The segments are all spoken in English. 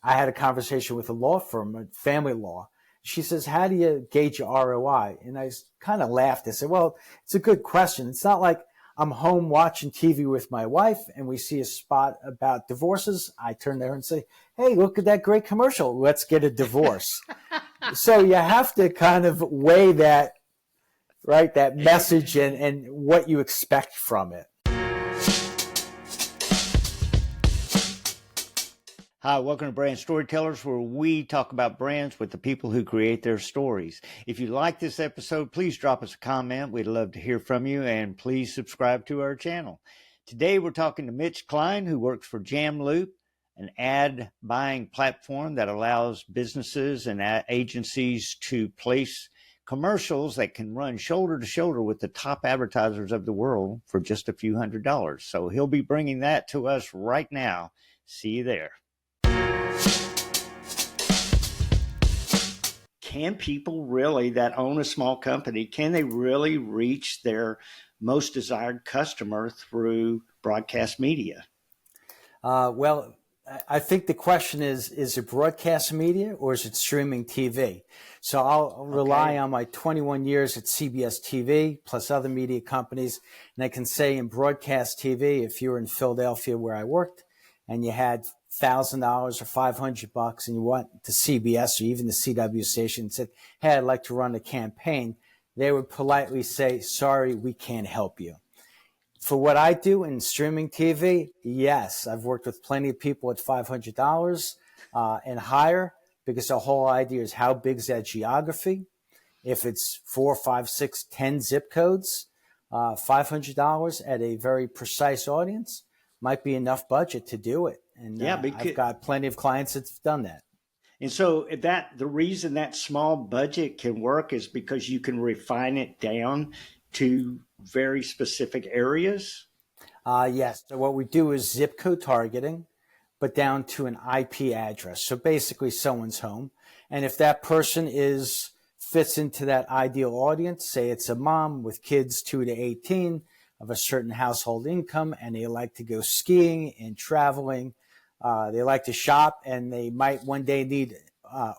I had a conversation with a law firm, a family law. She says, how do you gauge your ROI? And I kind of laughed. I said, well, it's a good question. It's not like I'm home watching TV with my wife and we see a spot about divorces. I turn there and say, hey, look at that great commercial. Let's get a divorce. So you have to kind of weigh that, right, that message and what you expect from it. Hi, welcome to Brand Storytellers, where we talk about brands with the people who create their stories. If you like this episode, please drop us a comment. We'd love to hear from you, and please subscribe to our channel. Today, we're talking to Mitch Klein, who works for JamLoop, an ad buying platform that allows businesses and agencies to place commercials that can run shoulder to shoulder with the top advertisers of the world for just a few $100s. So he'll be bringing that to us right now. See you there. Can people really that own a small company, can they really reach their most desired customer through broadcast media? Well, I think the question is it broadcast media or is it streaming TV? So I'll rely on my 21 years at CBS TV plus other media companies. And I can say in broadcast TV, if you were in Philadelphia where I worked and you had $1,000 or $500 and you went to CBS or even the CW station and said, hey, I'd like to run a campaign, they would politely say, sorry, we can't help you. For what I do in streaming TV, yes, I've worked with plenty of people at $500 and higher, because the whole idea is how big is that geography? If it's 4, 5, 6, 10 zip codes, $500 at a very precise audience might be enough budget to do it. And I've got plenty of clients that's done that. And so the reason that small budget can work is because you can refine it down to very specific areas. Yes. So what we do is zip code targeting, but down to an IP address. So basically someone's home. And if that person fits into that ideal audience, say it's a mom with kids 2 to 18 of a certain household income, and they like to go skiing and traveling. They like to shop, and they might one day need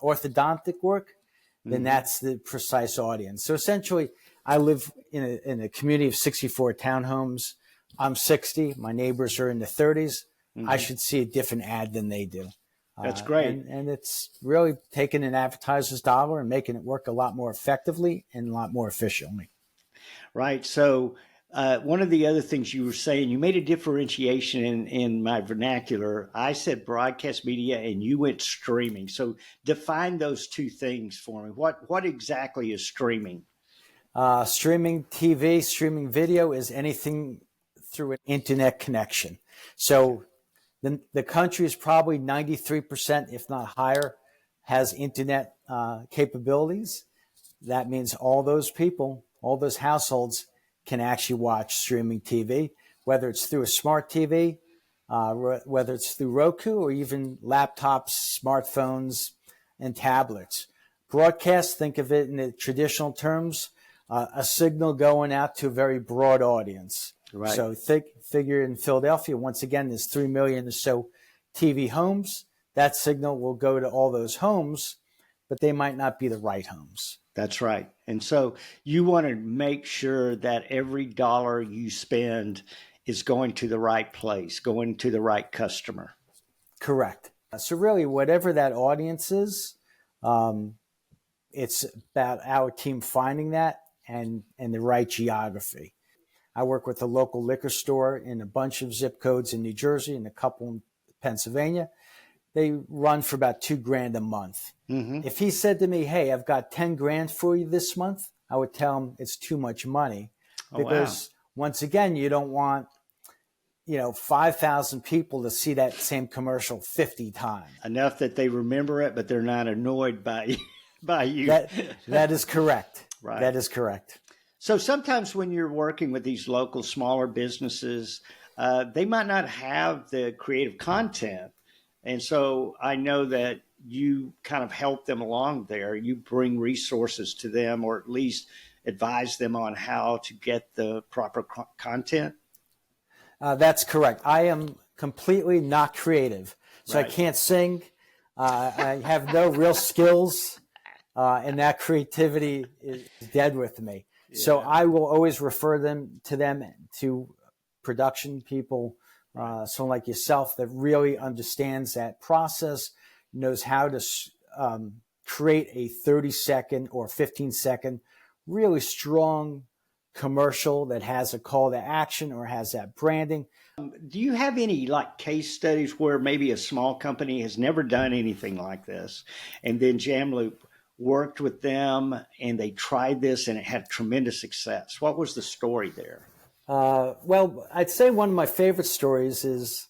orthodontic work, then that's the precise audience. So essentially, I live in a community of 64 townhomes. I'm 60. My neighbors are in the 30s. I should see a different ad than they do. That's great. And it's really taking an advertiser's dollar and making it work a lot more effectively and a lot more efficiently. Right. So one of the other things you were saying, you made a differentiation in my vernacular. I said broadcast media and you went streaming. So define those two things for me. What exactly is streaming? Streaming TV, streaming video is anything through an internet connection. So the country is probably 93%, if not higher, has internet capabilities. That means all those people, all those households can actually watch streaming TV, whether it's through a smart TV, whether it's through Roku, or even laptops, smartphones, and tablets. Broadcast, think of it in the traditional terms, a signal going out to a very broad audience. Right. So figure in Philadelphia, once again, there's 3 million or so TV homes. That signal will go to all those homes, but they might not be the right homes. That's right. And so you want to make sure that every dollar you spend is going to the right place, going to the right customer. Correct. So really, whatever that audience is, it's about our team finding that and the right geography. I work with a local liquor store in a bunch of zip codes in New Jersey and a couple in Pennsylvania. They run for about $2,000 a month. If he said to me, hey, I've got 10 grand for you this month, I would tell him it's too much money, because once again, you don't want, 5,000 people to see that same commercial 50 times. Enough that they remember it, but they're not annoyed by you. That is correct. Right. That is correct. So sometimes when you're working with these local, smaller businesses, they might not have the creative content. And so I know that you kind of help them along there. You bring resources to them, or at least advise them on how to get the proper content. That's correct. I am completely not creative. So right. I can't sing. I have no real skills, and that creativity is dead with me. Yeah. So I will always refer them to production people, someone like yourself that really understands that process, knows how to create a 30-second or 15-second really strong commercial that has a call to action or has that branding. Do you have any like case studies where maybe a small company has never done anything like this, and then JamLoop worked with them and they tried this and it had tremendous success? What was the story there? Well, I'd say one of my favorite stories is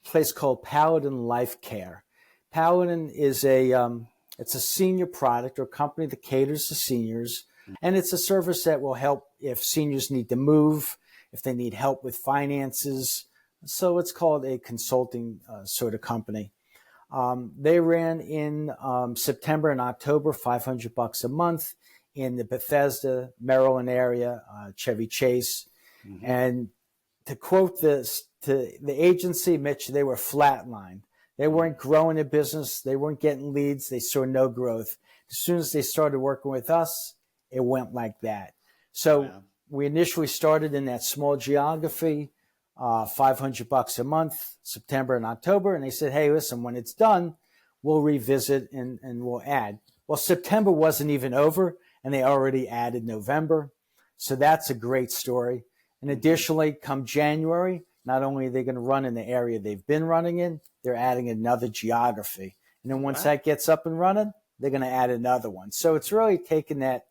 a place called Paladin Life Care. Paladin is it's a senior product or company that caters to seniors. And it's a service that will help if seniors need to move, if they need help with finances. So it's called a consulting sort of company. They ran in September and October, $500 a month in the Bethesda, Maryland area, Chevy Chase. Mm-hmm. And to quote this to the agency, Mitch, they were flatlined. They weren't growing their business. They weren't getting leads. They saw no growth. As soon as they started working with us, it went like that. So we initially started in that small geography, $500 a month, September and October. And they said, hey, listen, when it's done, we'll revisit and we'll add. Well, September wasn't even over and they already added November. So that's a great story. And additionally, come January, not only are they going to run in the area they've been running in, they're adding another geography. And then once that gets up and running, they're going to add another one. So it's really taking that,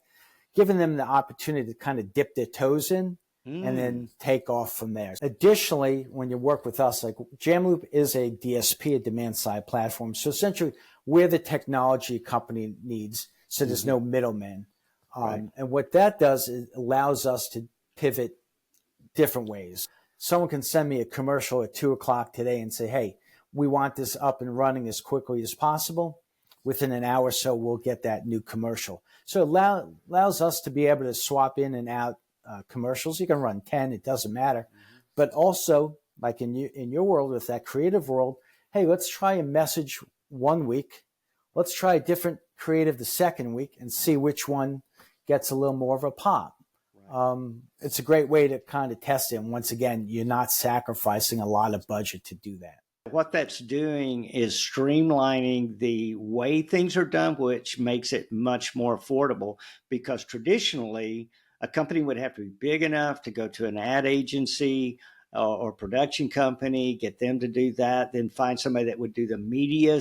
giving them the opportunity to kind of dip their toes in and then take off from there. Additionally, when you work with us, like JamLoop is a DSP, a demand side platform. So essentially, we're the technology company needs. So there's no middleman. And what that does is allows us to pivot different ways. Someone can send me a commercial at 2:00 today and say, hey, we want this up and running as quickly as possible. Within an hour or so, we'll get that new commercial. So it allows us to be able to swap in and out commercials. You can run 10, it doesn't matter. But also, like in your world, with that creative world, hey, let's try a message one week. Let's try a different creative the second week and see which one gets a little more of a pop. It's a great way to kind of test it. And once again, you're not sacrificing a lot of budget to do that. What that's doing is streamlining the way things are done, which makes it much more affordable, because traditionally a company would have to be big enough to go to an ad agency or production company, get them to do that, then find somebody that would do the media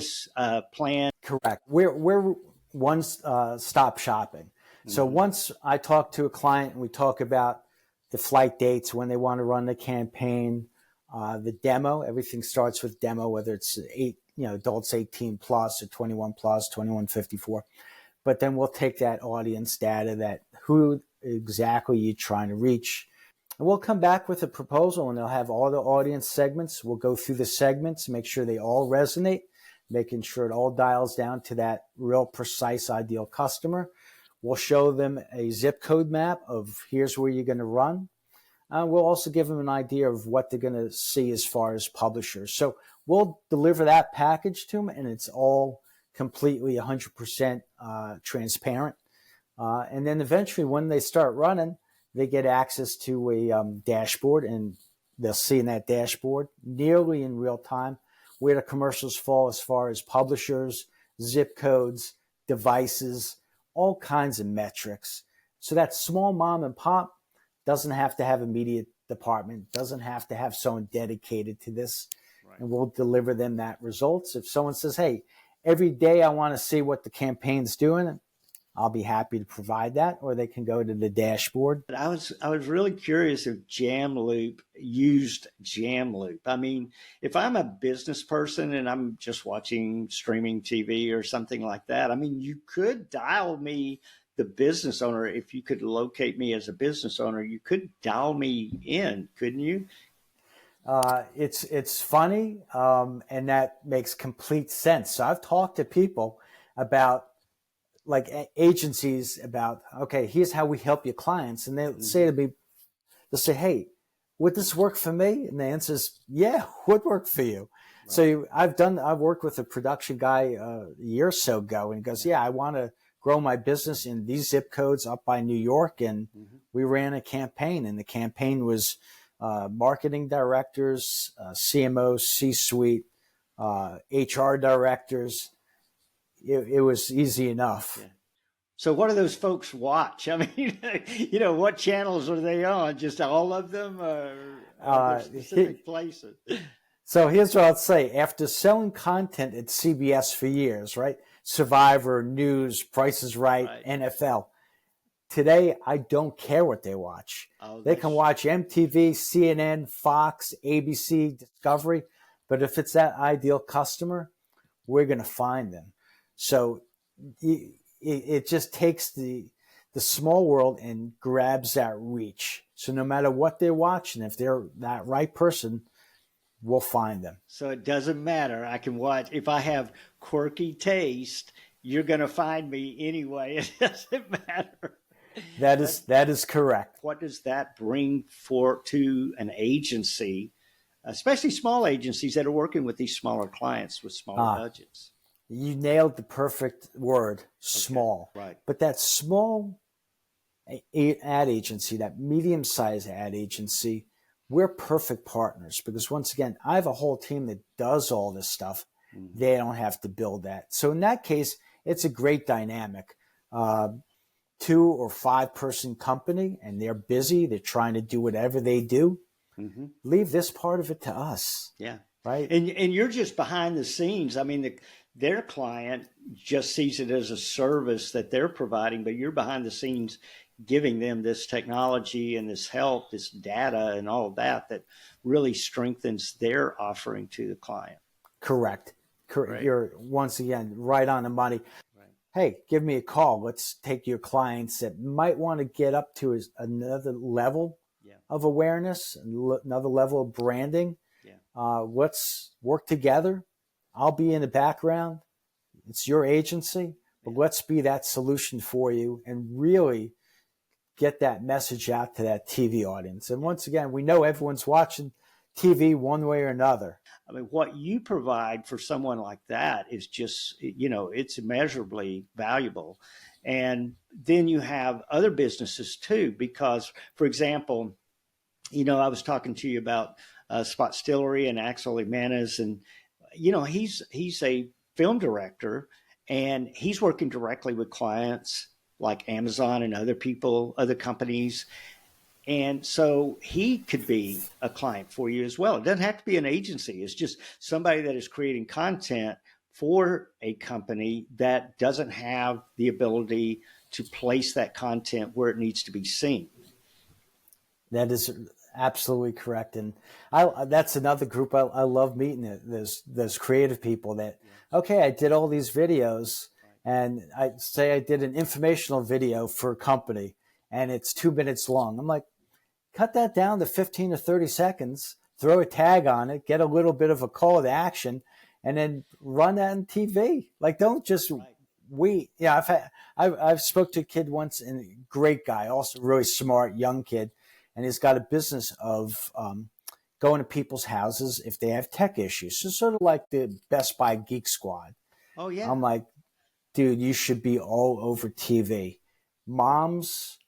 plan. Correct. We're one-stop shopping. So once I talk to a client and we talk about the flight dates, when they want to run the campaign, the demo, everything starts with demo, whether it's adults 18 plus or 21 plus, 2154. But then we'll take that audience data, that who exactly you're trying to reach. And we'll come back with a proposal and they'll have all the audience segments. We'll go through the segments, make sure they all resonate, making sure it all dials down to that real precise ideal customer. We'll show them a zip code map of here's where you're going to run. We'll also give them an idea of what they're going to see as far as publishers. So we'll deliver that package to them, and it's all completely 100% transparent. And then eventually, when they start running, they get access to a dashboard, and they'll see in that dashboard nearly in real time where the commercials fall as far as publishers, zip codes, devices, all kinds of metrics. So that small mom and pop doesn't have to have a media department, doesn't have to have someone dedicated to this, and we'll deliver them that results. If someone says, hey, every day I want to see what the campaign's doing, I'll be happy to provide that, or they can go to the dashboard. I was really curious if JamLoop used JamLoop. I mean, if I'm a business person and I'm just watching streaming TV or something like that, I mean, you could dial me, the business owner. If you could locate me as a business owner, you could dial me in, couldn't you? It's funny, and that makes complete sense. So I've talked to people about, like agencies, about, okay, here's how we help your clients. And they'll say to me, they'll say, hey, would this work for me? And the answer is, yeah, would work for you. So I've worked with a production guy a year or so ago, and he goes, yeah, I want to grow my business in these zip codes up by New York. And we ran a campaign, and the campaign was marketing directors, CMOs, C-suite, HR directors. It was easy enough. Yeah. So what do those folks watch? I mean, what channels are they on? Just all of them, or are there specific places? So here's what I'll say. After selling content at CBS for years, right? Survivor, News, Price is Right, NFL. Today, I don't care what they watch. They can watch MTV, CNN, Fox, ABC, Discovery. But if it's that ideal customer, we're going to find them. So it just takes the small world and grabs that reach. So no matter what they're watching, if they're that right person, we'll find them. So it doesn't matter. I can watch. If I have quirky taste, you're going to find me anyway. It doesn't matter. That is correct. What does that bring to an agency, especially small agencies that are working with these smaller clients with smaller budgets? You nailed the perfect word, small. Okay, right. But that small ad agency, that medium-sized ad agency, we're perfect partners because, once again, I have a whole team that does all this stuff. They don't have to build that. So in that case, it's a great dynamic. 2 or 5 person company, and they're busy. They're trying to do whatever they do. Leave this part of it to us. Yeah. Right. And you're just behind the scenes. I mean, their client just sees it as a service that they're providing, but you're behind the scenes giving them this technology and this help, this data and all of that really strengthens their offering to the client. Correct. Right. You're once again right on the money. Right. Hey, give me a call. Let's take your clients that might want to get up to another level of awareness, another level of branding. Let's work together. I'll be in the background. It's your agency, but let's be that solution for you and really get that message out to that TV audience. And once again, we know everyone's watching TV one way or another. I mean, what you provide for someone like that is just, it's immeasurably valuable. And then you have other businesses too, because, for example, I was talking to you about Spot Stillery and Axel Jimenez, and he's a film director, and he's working directly with clients like Amazon and other people, other companies. And so he could be a client for you as well. It doesn't have to be an agency. It's just somebody that is creating content for a company that doesn't have the ability to place that content where it needs to be seen. That is absolutely correct. And that's another group I love meeting. Those creative people that, okay, I did all these videos, and I did an informational video for a company and it's 2 minutes long. I'm like, cut that down to 15 or 30 seconds, throw a tag on it, get a little bit of a call to action, and then run that on TV. Like, don't just I've spoke to a kid once, and a great guy, also really smart, young kid. And he's got a business of going to people's houses if they have tech issues. So sort of like the Best Buy Geek Squad. Oh, yeah. I'm like, dude, you should be all over TV. Moms,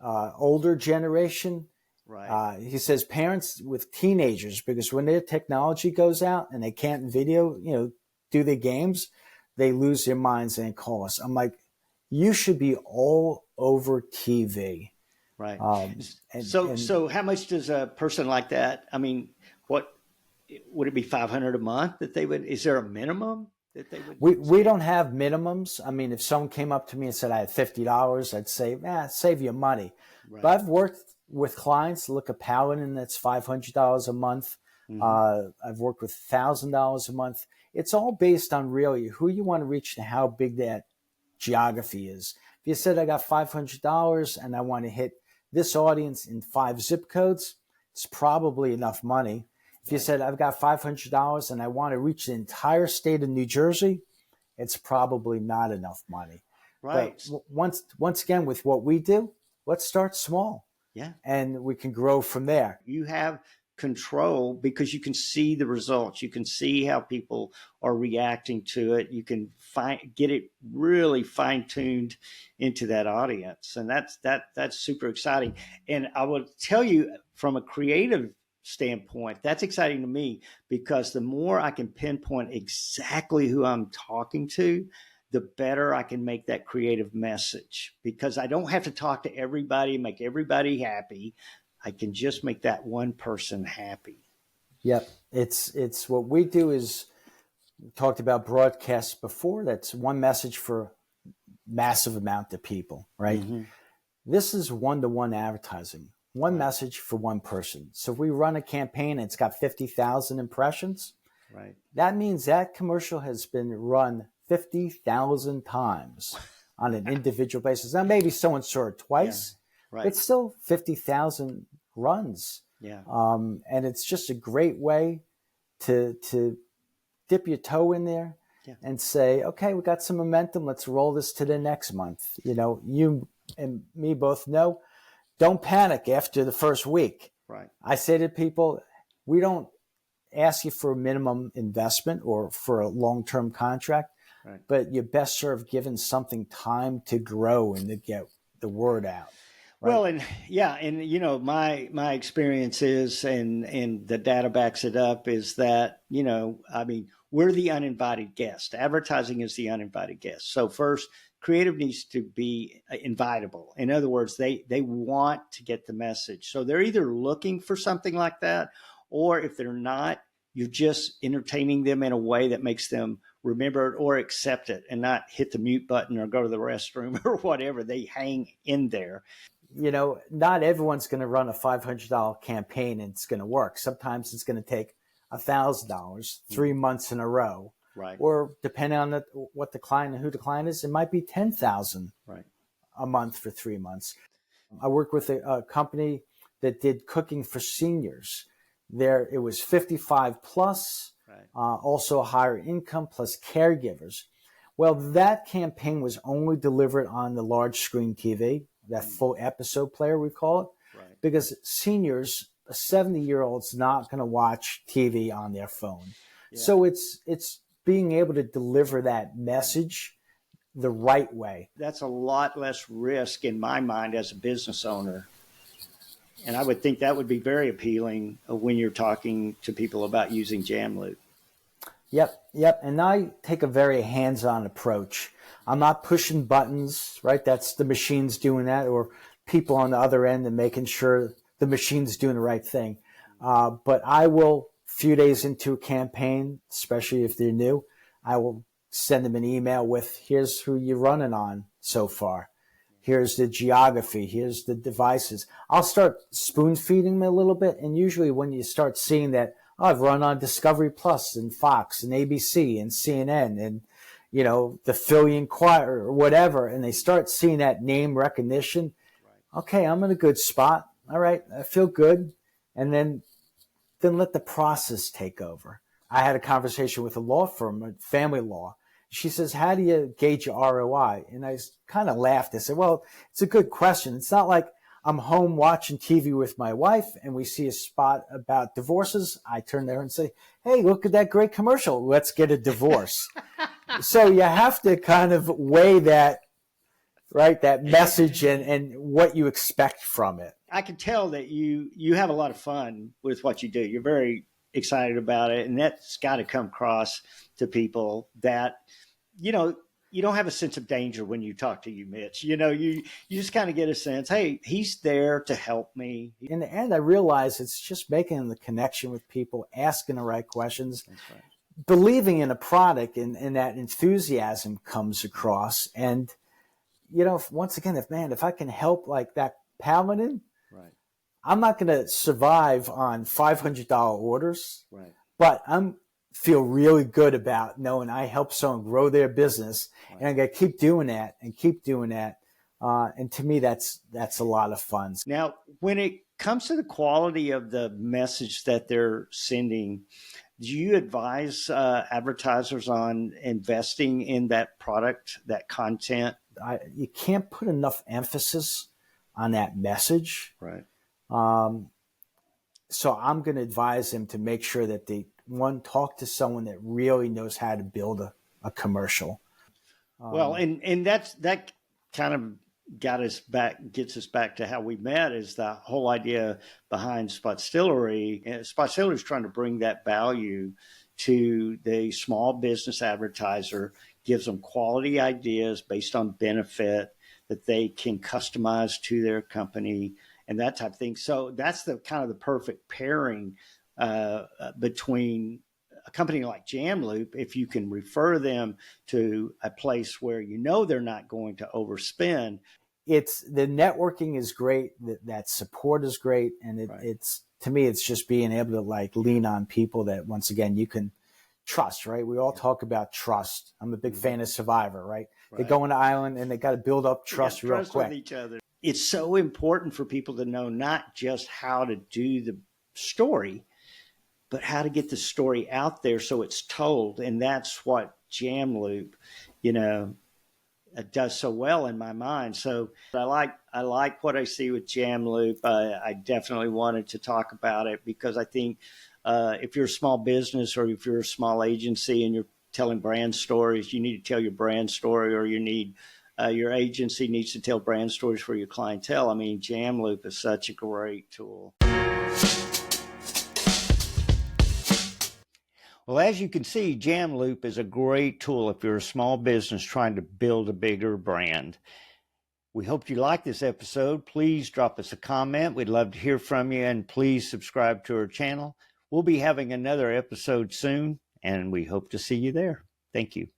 older generation. Right. He says parents with teenagers, because when their technology goes out and they can't do the games, they lose their minds and call us. I'm like, you should be all over TV. Right. So how much does a person like that, I mean, what would it be, $500 a month that they would, is there a minimum that they would? We don't have minimums. I mean, if someone came up to me and said I had $50, I'd say, save you money. Right. But I've worked with clients, look at Paladin, that's $500 a month. I've worked with $1,000 a month. It's all based on really who you want to reach and how big that geography is. If you said I got $500 and I want to hit this audience in 5 zip codes, it's probably enough money. If you said I've got $500 and I want to reach the entire state of New Jersey, it's probably not enough money. Right. But once again, with what we do, let's start small. Yeah. And we can grow from there. You have control because you can see the results. You can see how people are reacting to it. You can get it really fine-tuned into that audience. And that's super exciting. And I will tell you, from a creative standpoint, that's exciting to me, because the more I can pinpoint exactly who I'm talking to, the better I can make that creative message, because I don't have to talk to everybody, make everybody happy. I can just make that one person happy. Yep. It's what we do is, we talked about broadcasts before. That's one message for massive amount of people, right? Mm-hmm. This is one-to-one advertising, one message for one person. So if we run a campaign and it's got 50,000 impressions, Right. that means that commercial has been run 50,000 times on an individual basis. Now, maybe someone saw it twice, Right. it's still 50,000 runs. Yeah. And it's just a great way to dip your toe in there and say, okay, we got some momentum. Let's roll this to the next month. You know, you and me both know, don't panic after the first week. Right. I say to people, we don't ask you for a minimum investment or for a long-term contract, but you're best served giving something time to grow and to get the word out. Right? Well, and you know, my experience is, and the data backs it up, is that, you know, I mean, we're the uninvited guest. Advertising is the uninvited guest. So first, creative needs to be invitable. In other words, they want to get the message. So they're either looking for something like that, or if they're not, you're just entertaining them in a way that makes them remember it or accept it and not hit the mute button or go to the restroom or whatever. They hang in there. You know, not everyone's going to run a $500 campaign and it's going to work. Sometimes it's going to take $1,000 3 months in a row. Right. Or depending on what the client and who the client is, it might be $10,000 a month for 3 months. I worked with a company that did cooking for seniors. There, it was 55 plus, also a higher income plus caregivers. Well, that campaign was only delivered on the large screen TV, that full episode player, we call it, because seniors, a 70-year-old's not going to watch TV on their phone. Yeah. So it's being able to deliver that message the right way. That's a lot less risk in my mind as a business owner. And I would think that would be very appealing when you're talking to people about using JamLoop. Yep. And I take a very hands-on approach. I'm not pushing buttons, right? That's the machine's doing that, or people on the other end and making sure the machine's doing the right thing. But I will, a few days into a campaign, especially if they're new, I will send them an email with, here's who you're running on so far. Here's the geography. Here's the devices. I'll start spoon feeding them a little bit. And usually when you start seeing that, oh, I've run on Discovery Plus and Fox and ABC and CNN and, you know, the Philly Inquirer or whatever, and they start seeing that name recognition. Okay, I'm in a good spot. All right, I feel good. And then let the process take over. I had a conversation with a law firm, a family law. She says, how do you gauge your ROI? And I kind of laughed. I said, well, it's a good question. It's not like I'm home watching TV with my wife and we see a spot about divorces. I turn there and say, hey, look at that great commercial. Let's get a divorce. So you have to kind of weigh that, right, that message and what you expect from it. I can tell that you have a lot of fun with what you do. You're very excited about it. And that's got to come across to people that, you know, you don't have a sense of danger when you talk to you, Mitch. You know, you just kind of get a sense, hey, he's there to help me. In the end, I realize it's just making the connection with people, asking the right questions, believing in a product, and that enthusiasm comes across. And, you know, once again, if I can help like that paladin, I'm not going to survive on $500 orders, but feel really good about knowing I help someone grow their business, and I'm going to keep doing that and keep doing that. And to me, that's a lot of fun. Now, when it comes to the quality of the message that they're sending, do you advise advertisers on investing in that product, that content? You can't put enough emphasis on that message. So I'm going to advise them to make sure that they, one, talk to someone that really knows how to build a commercial. Well, and that kind of gets us back to how we met, is the whole idea behind Spotstillery. And Spotstillery is trying to bring that value to the small business advertiser, gives them quality ideas based on benefit that they can customize to their company and that type of thing. So that's the kind of the perfect pairing between a company like JamLoop. If you can refer them to a place where you know they're not going to overspend. It's the networking is great. That support is great. And Right. it's, to me, it's just being able to like lean on people that, once again, you can trust, right? We all talk about trust. I'm a big fan of Survivor, right? They go on an island and they got to build up trust real quick. With each other. It's so important for people to know not just how to do the story, but how to get the story out there so it's told. And that's what JamLoop, does so well in my mind. So I like what I see with JamLoop. I definitely wanted to talk about it because I think if you're a small business or if you're a small agency and you're telling brand stories, you need to tell your brand story, or you need your agency needs to tell brand stories for your clientele. I mean, JamLoop is such a great tool. Well, as you can see, JamLoop is a great tool if you're a small business trying to build a bigger brand. We hope you like this episode. Please drop us a comment. We'd love to hear from you, and please subscribe to our channel. We'll be having another episode soon, and we hope to see you there. Thank you.